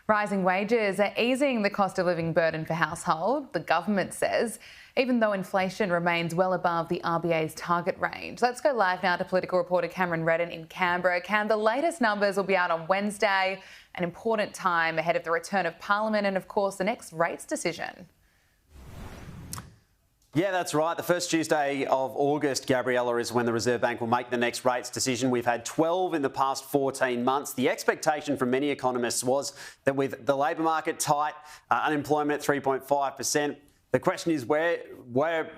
Rising wages are easing the cost of living burden for households, the government says, even though inflation remains well above the RBA's target range. Let's go live now to political reporter Cameron Redden in Canberra. Cam, the latest numbers will be out on Wednesday, an important time ahead of the return of Parliament and, of course, the next rates decision. Yeah, that's right. The first Tuesday of August, Gabriella, is when the Reserve Bank will make the next rates decision. We've had 12 in the past 14 months. The expectation from many economists was that with the labour market tight, unemployment at 3.5%, the question is where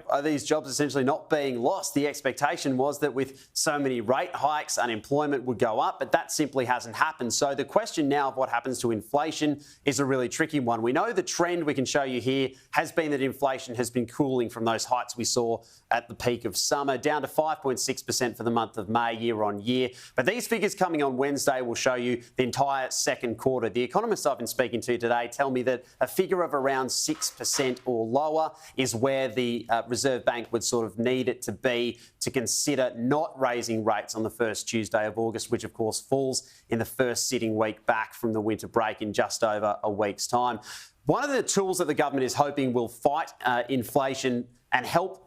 are these jobs essentially not being lost? The expectation was that with so many rate hikes, unemployment would go up, but that simply hasn't happened. So the question now of what happens to inflation is a really tricky one. We know the trend we can show you here has been that inflation has been cooling from those heights we saw at the peak of summer, down to 5.6% for the month of May year on year. But these figures coming on Wednesday will show you the entire second quarter. The economists I've been speaking to today tell me that a figure of around 6% or lower is where the Reserve Bank would sort of need it to be to consider not raising rates on the first Tuesday of August, which of course falls in the first sitting week back from the winter break in just over a week's time. One of the tools that the government is hoping will fight inflation and help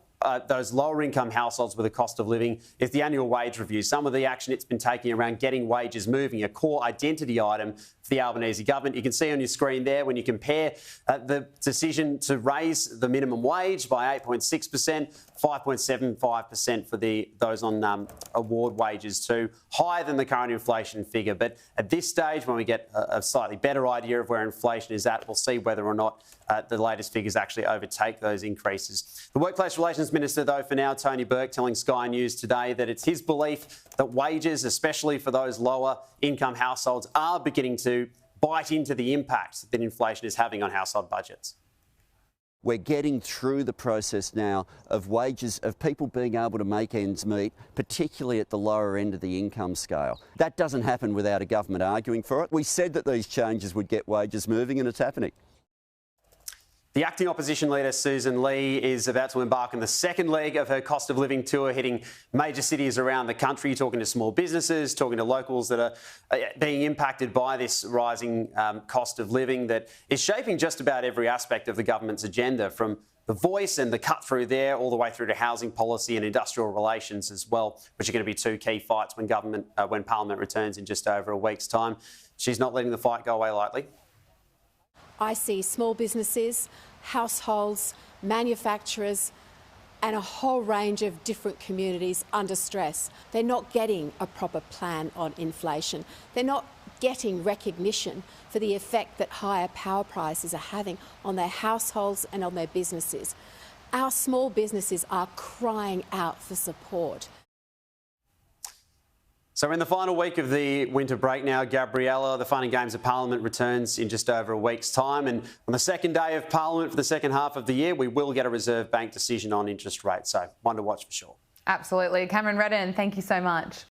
those lower income households with the cost of living is the annual wage review. Some of the action it's been taking around getting wages moving, a core identity item for the Albanese government. You can see on your screen there when you compare the decision to raise the minimum wage by 8.6%, 5.75% for those on award wages too, higher than the current inflation figure. But at this stage, when we get a slightly better idea of where inflation is at, we'll see whether or not the latest figures actually overtake those increases. The Workplace Relations Minister, though, for now, Tony Burke, telling Sky News today that it's his belief that wages, especially for those lower income households, are beginning to bite into the impact that inflation is having on household budgets. We're getting through the process now of wages, of people being able to make ends meet, particularly at the lower end of the income scale. That doesn't happen without a government arguing for it. We said that these changes would get wages moving, and it's happening. The acting opposition leader, Susan Lee, is about to embark on the second leg of her cost of living tour, hitting major cities around the country, talking to small businesses, talking to locals that are being impacted by this rising cost of living that is shaping just about every aspect of the government's agenda, from the voice and the cut through there all the way through to housing policy and industrial relations as well, which are going to be two key fights when Parliament returns in just over a week's time. She's not letting the fight go away lightly. I see small businesses, households, manufacturers and a whole range of different communities under stress. They're not getting a proper plan on inflation. They're not getting recognition for the effect that higher power prices are having on their households and on their businesses. Our small businesses are crying out for support. So we're in the final week of the winter break now, Gabriella. The Fun and Games of Parliament returns in just over a week's time. And on the second day of Parliament for the second half of the year, we will get a Reserve Bank decision on interest rates. So one to watch for sure. Absolutely. Cameron Redden, thank you so much.